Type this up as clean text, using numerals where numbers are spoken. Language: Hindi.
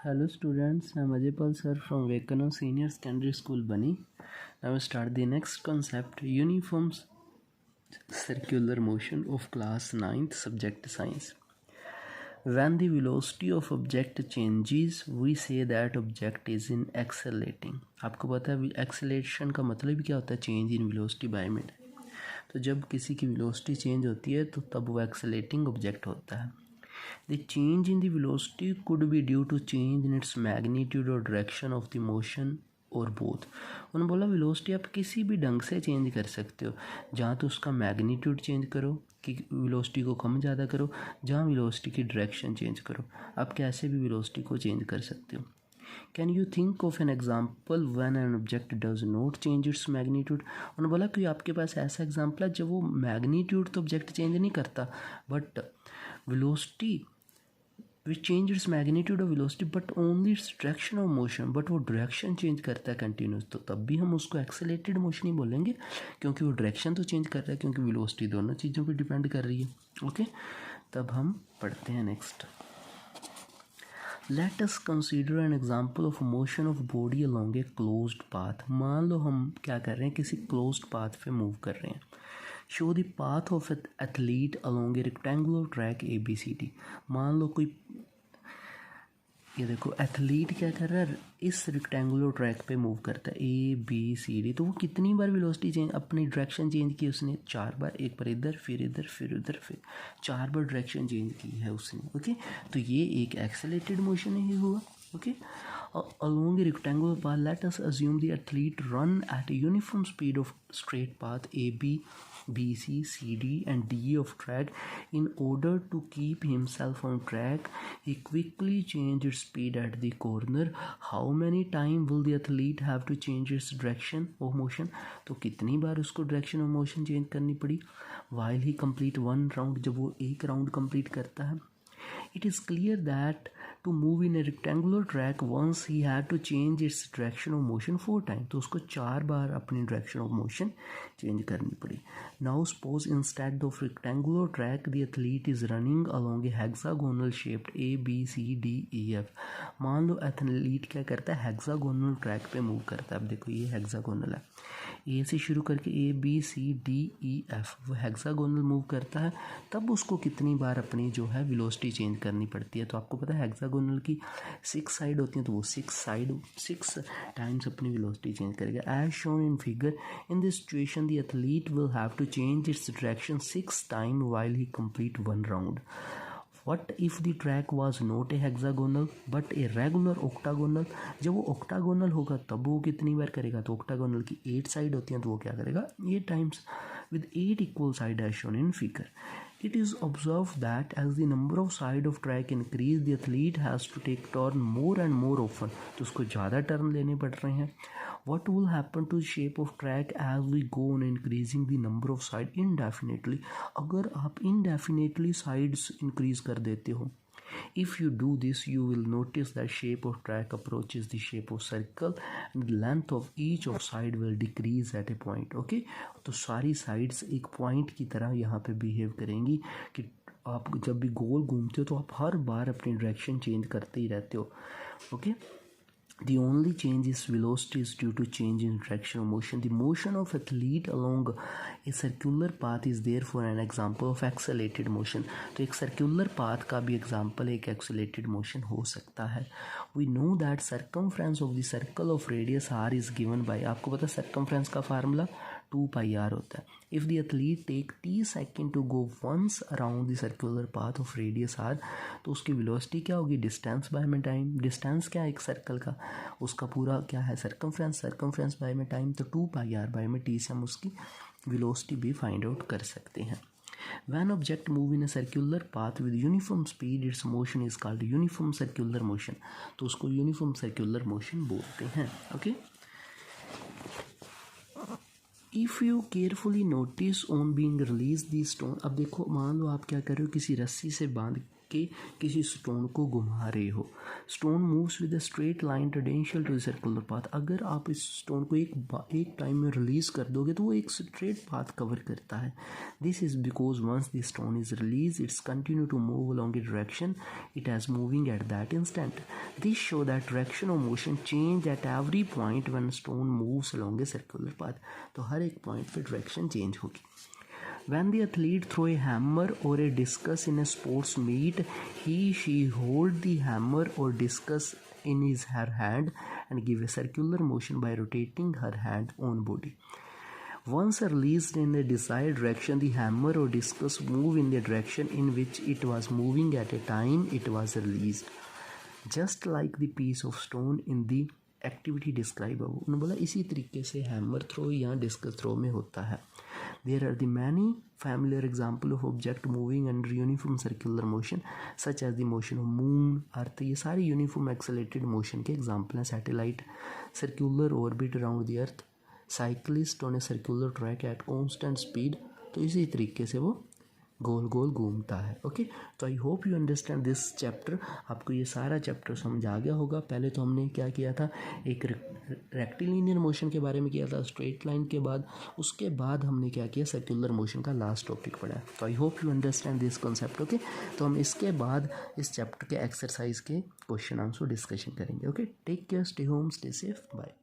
Hello students, I'm Ajaypal sir from Vekano Senior Secondary School Bani. Now we start the next concept, uniform circular motion of class 9th subject science. When the velocity of object changes, we say that object is in accelerating. आपको पता है एक्सेलेरेशन का मतलब क्या होता है? Change in velocity by minute. तो जब किसी की वेलोसिटी चेंज होती है तो तब वो एक्सेलेरेटिंग ऑब्जेक्ट होता है। The change in the velocity could be due to change in its magnitude or direction of the motion or both. उन्होंने बोला वेलोसिटी आप किसी भी ढंग से चेंज कर सकते हो, जहाँ तो उसका मैग्नीट्यूड चेंज करो कि वेलोसिटी को कम ज़्यादा करो, जहाँ वेलोसिटी की डायरेक्शन चेंज करो, आप कैसे भी वेलोसिटी को चेंज कर सकते हो। Can you think of an example when an object does not change its magnitude. उन्होंने बोला कि आपके पास ऐसा एग्जाम्पल है जब वो मैग्नीट्यूड तो ऑब्जेक्ट चेंज नहीं करता but velocity which changes its magnitude of velocity but only its direction of motion, but वो डायरेक्शन चेंज करता है कंटिन्यूस, तो तब भी हम उसको एक्सेलेरेटेड मोशन ही बोलेंगे क्योंकि वो डायरेक्शन तो चेंज कर रहा है, क्योंकि वेलोसिटी दोनों चीज़ों पे डिपेंड कर रही है। ओके, तब हम पढ़ते हैं next. Let us consider an example of motion of body along a closed path. मान लो हम क्या कर रहे हैं, किसी क्लोज्ड पाथ पे मूव कर रहे हैं। Show the path of athlete along A rectangular track ABCD। मान लो कोई, ये देखो एथलीट क्या कर रहा है, इस रेक्टेंगुलर ट्रैक पे मूव करता है ABCD। तो वो कितनी बार वेलोसिटी चेंज, अपनी डायरेक्शन चेंज की उसने 4 बार, एक बार इधर फिर इधर फिर उधर, फिर 4 बार डायरेक्शन चेंज की है उसने। ओके, तो ये एक एक्सेलेरेटेड मोशन ही हुआ। Okay, along a rectangular path, let us assume the athlete run at a uniform speed of straight path AB, BC, CD and D of track. In order to keep himself on track, he quickly changed its speed at the corner. How many times will the athlete have to change its direction of motion? तो कितनी बार उसको direction of motion change करनी पड़ी while he complete one round, जब वो एक round complete करता है। It is clear that to move in a rectangular track once he had to change its direction of motion 4 times, तो उसको 4 बार अपनी direction of motion change करनी पड़ी। Now suppose instead of rectangular track the athlete is running along a hexagonal shaped ABCDEF। मान लो एथलीट क्या करता है, हेक्सागोनल ट्रैक पे मूव करता है। अब देखो ये हेक्सागोनल है, ए से शुरू करके ABCDEF, वो हेक्सागोनल मूव करता है। तब उसको कितनी बार अपनी जो है वेलोसिटी चेंज करनी पड़ती है। तो आपको पता है हेक्सागोनल की 6 साइड होती हैं, तो वो 6 टाइम्स अपनी वेलोसिटी चेंज करेगा। As shown in figure, in this situation the athlete will have to change its direction 6 time while he complete 1 round. What if the track was not a hexagonal but a regular octagonal? जब वो octagonal होगा तब वो कितनी बार करेगा, तो octagonal की 8 साइड होती हैं, तो वो क्या करेगा 8 times with 8 equal side as shown in figure. It is observed that as the number of side of track increase, the athlete has to take turn more and more often. तो उसको ज़्यादा टर्न लेने पड़ रहे हैं। What will happen to the shape of track as we go on increasing the number of side indefinitely? अगर आप indefinitely sides increase कर देते हो, if you do this you will notice that shape of track approaches the shape of circle and the length of each of side will decrease at a point. Okay, तो सारी sides एक point की तरह यहाँ पे behave करेंगी कि आप जब भी गोल घूमते हो तो आप हर बार अपनी direction change करते ही रहते हो। Okay, the only change is velocity is due to change in direction of motion. The motion of athlete along a circular path is therefore an example of accelerated motion. तो एक circular path का भी example एक accelerated motion हो सकता है। We know that circumference of the circle of radius r is given by, आपको पता है circumference का फार्मूला 2πr होता है। If the athlete take t second to go once around the circular path of radius r, तो उसकी velocity क्या होगी, distance by में time। distance क्या है एक सर्कल का, उसका पूरा क्या है circumference by में time, तो 2πr by में t से हम उसकी velocity भी find out कर सकते हैं। When object move in a circular path with uniform speed, its motion is called uniform circular motion। तो उसको uniform circular motion बोलते हैं। Okay, if you carefully notice on being release the stone. अब देखो मान लो आप क्या कर रहे हो, किसी रस्सी से बांध कि किसी स्टोन को घुमा रहे हो। Stone moves with a straight line tangential to circular path. अगर आप इस स्टोन को एक टाइम में रिलीज़ कर दोगे तो वो एक स्ट्रेट पाथ कवर करता है। This is because once the stone is release it's continue to move along a direction it has moving at that instant. This show that direction of motion change at every point when stone moves along a circular path. तो हर एक पॉइंट पे डायरेक्शन चेंज होगी। When the athlete throw a hammer or a discus in a sports meet, she hold the hammer or discus in her hand and give a circular motion by rotating her hand on body. Once released in the desired direction, the hammer or discus move in the direction in which it was moving at a time it was released. Just like the piece of stone in the activity describe है। उन्होंने बोला इसी तरीके से हैमर थ्रो या डिस्कस थ्रो में होता है। There are the many familiar example of object moving under uniform circular motion such as the motion of moon, earth. ये सारे यूनिफॉर्म एक्सेलेटेड मोशन के एग्जाम्पल हैं। Satellite circular orbit around the earth, cyclist on a circular track at constant speed. तो इसी तरीके से वो गोल गोल घूमता है। ओके, तो I hope you understand this chapter. आपको ये सारा चैप्टर समझ आ गया होगा। पहले तो हमने क्या किया था, एक रेक्टिलिनियर मोशन के बारे में किया था, स्ट्रेट लाइन के बाद, उसके बाद हमने क्या किया, सर्कुलर मोशन का लास्ट टॉपिक पढ़ा है। तो I hope you understand this concept. Okay, तो हम इसके बाद इस चैप्टर के एक्सरसाइज के क्वेश्चन आंसर डिस्कशन करेंगे। Okay, take care, stay home, stay safe, bye.